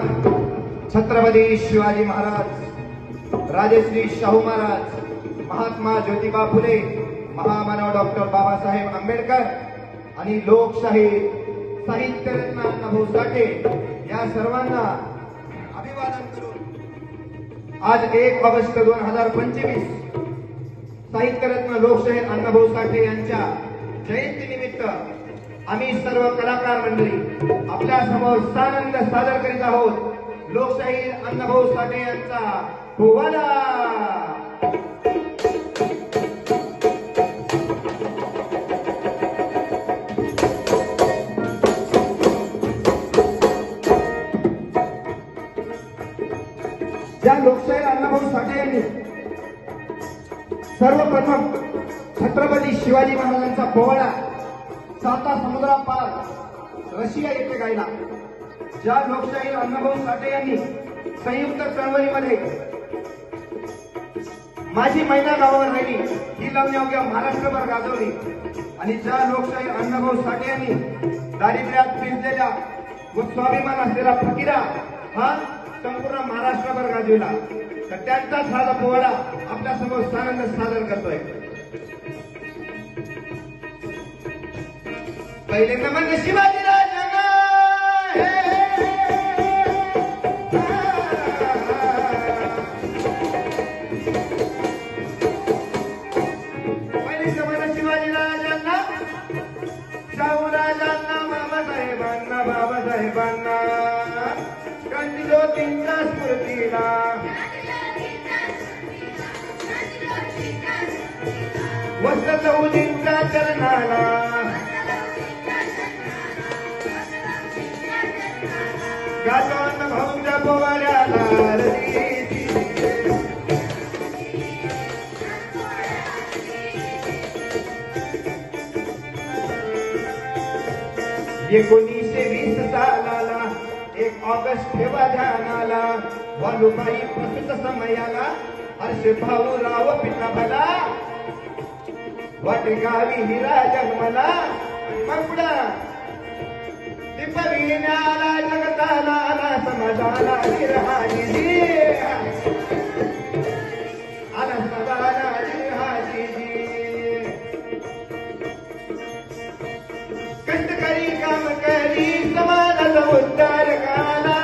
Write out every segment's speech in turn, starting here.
छत्रपती शिवाजी महाराज, राजश्री शाहू महाराज, महात्मा ज्योतिबा फुले, महामानव डॉक्टर बाबासाहेब आंबेडकर आणि लोकशाही साहित्यरत्न अण्णाभाऊ साठे या सर्वांना अभिवादन करून आज 1 ऑगस्ट 2025 साहित्यरत्न लोकशाही अण्णाभाऊ साठे यांच्या जयंतीनिमित्त आम्ही सर्व कलाकार मंडळी आपल्या समोर सानंद सादर करीत आहोत लोकशाही अण्णाभाऊ साठे यांचा पोवाडा। ज्या लोकशाही अण्णाभाऊ साठे यांनी सर्वप्रथम छत्रपती शिवाजी महाराजांचा पोवाडा 7 समुद्रापार रशिया येथे गायला, ज्या लोकशाही अण्णाभाऊ साठे यांनी संयुक्त चळवळीमध्ये माझी मैना गावावर राहिली ही लावणी अवघ्या महाराष्ट्रभर गाजवली, आणि ज्या लोकशाही अण्णाभाऊ साठे यांनी दारिद्र्यात पिंजलेल्या व स्वाभिमान असलेला फकीरा हा संपूर्ण महाराष्ट्रभर गाजविला, तर त्यांचाच हा पोवाडा आपल्या समोर सानंद सादर करतोय। पहिले नमन शिवाजी राजांना, पहिले नमन शिवाजी राजांना, शाहू राजांना, बाबासाहेबांना गांधी ज्योतींच्या स्मृतीला, वसंत उदींच्या चरणाला, गातो अण्णाभाऊंच्या पोवाड्याला, एकोणीसशे 20 सालाला 1 ऑगस्ट ठेवा ध्यानाला, वालुबाई प्रसूत समयाला, हर्ष भाऊराव पिता भला, वाटे गावी हिरा जन्मला, मग पुढं दीपविण्याला जगताला आला समाजाला हिरहाजी, आला समाजाला हिरहाजी, कष्टकरी काम करी समाजाचा उद्धार काला,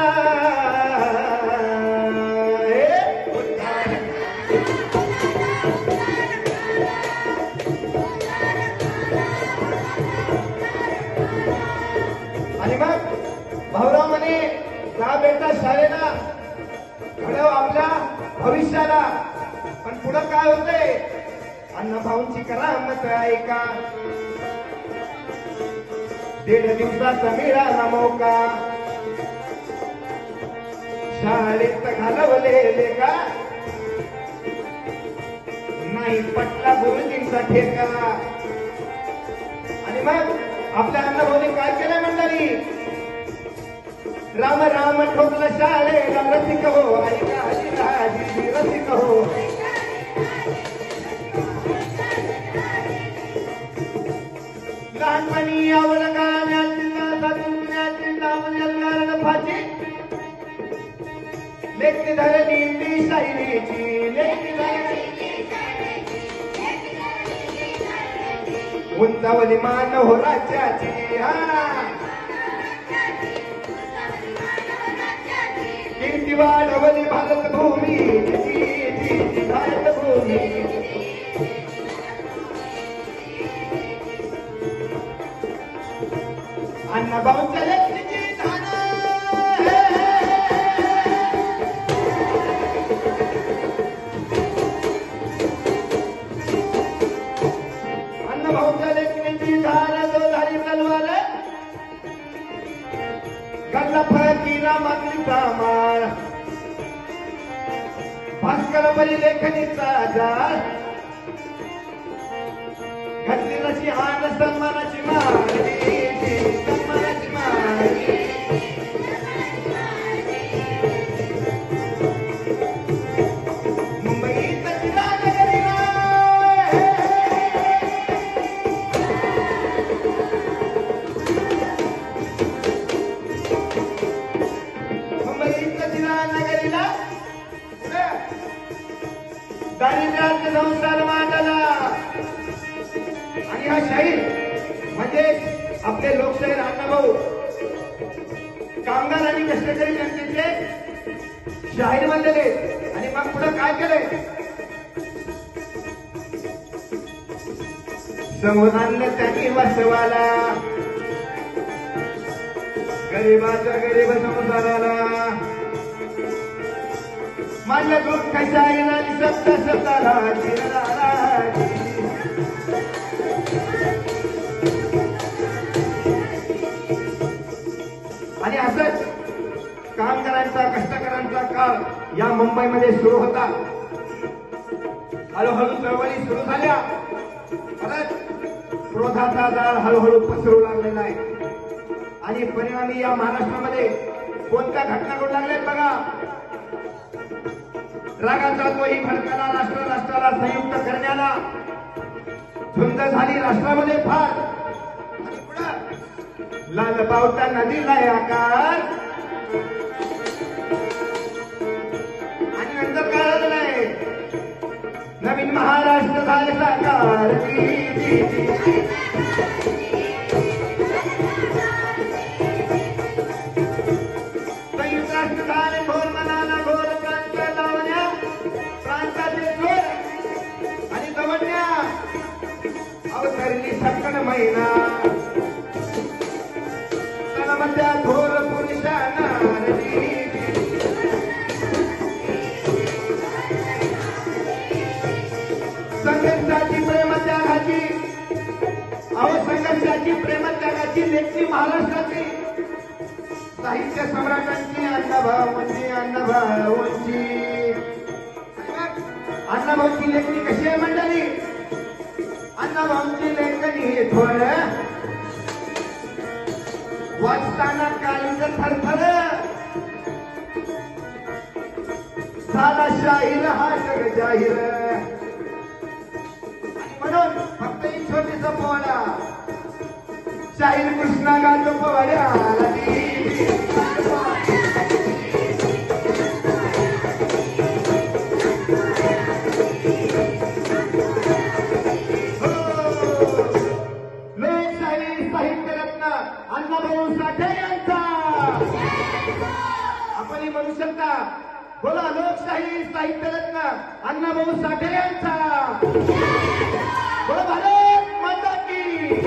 आणि मग भाऊराव म्हणे जा बेटा शाळेला, घडव आपल्या भविष्याला, पण पुढं काय होतंय अण्णाभाऊंची करामत ऐका, 1.5 दिवसाचा मिळाला मौका, शाळेत घालवलेले का नाही पटला गुरुजींचा ठेका, आणि मग आपल्या अण्णाभाऊंनी काय केलं मंडळी, राम राम ठोकलं शाळेला, रसिक हो ऐका राजी रसिक हो, लहानपणी आवड गाण्याची फाची, लेखी धरणी ती शाहिरीची, लेखी उंचावली मान हो राज्याची, कीर्ती वाढवली भारत भूमी, भारत भूमी, अण्णाभाऊंच्या लेखीची धान, अण्णाभाऊंच्या लेखीची धान, जो धारी तलवार गल्ला फकीरा मागलीचा माळ, भास्कर बरी लेखनीचा जार, घातली रशी हान सन्मानाची माळी, सन्मानाची माळी, मुंबईत राजनगरीला, मुंबईत दिला दारिद्र्यात संसार मांडला आणि हा शाहीर म्हणजे आपले लोकशाहीर अण्णाभाऊ कामगार आणि कष्टकरी जनतेचे शाहीर बनलेले आणि मग पुढे काय केलंय समोर आणलं त्यांनी वास्तवाला गरीबाच्या गरीब संसाराला मानलं दूर कशा येणार सत्ता सत्ताला आणि असंच कामगारांचा कष्टकऱ्यांचा काळ या मुंबईमध्ये सुरू होता हळूहळू चळवळी सुरू झाल्या परत क्रोधाचा जाळ हळूहळू पसरू लागलेला आहे आणि परिणामी या महाराष्ट्रामध्ये कोणत्या घटना घडू लागल्यात बघा रागाचा तोही भडकाला राष्ट्राला संयुक्त करण्याला झुंज झाली राष्ट्रामध्ये फार आणि पुढं लाल पावता नदीला आकार आणि नंतर काय झालेलं आहे नवीन महाराष्ट्र झाले साकार संयुक्त राष्ट्र झाले घोर मनाला घोर प्रांत लावण्या प्रांताचे चोर आणि दवडण्या अवतरली सक्कड महिना तळमध्या घोर पुरुषांना संघर्षाची प्रेमत्यागाची संघर्षाची प्रेमत्यागाची लेखी महाराष्ट्राची साहित्य सम्राटांची अण्णाभाऊंची अण्णाभाऊंची लेखणी कशी आहे मंडळी अण्णाभाऊंची लेखणी थोड वाचताना कालिंग थरथर झाला शाहीर हा जग जाहीर म्हणून फक्त एक छोटीस पोवाडा शाहीर कृष्णा गातो पोवाड्या लोकशाही साहित्यरत्न अण्णाभाऊ साठे यांचा आपण म्हणू शकता बोला लोकशाही साहित्यरत्न अण्णाभाऊ साठे यांचा बोला भारत माता की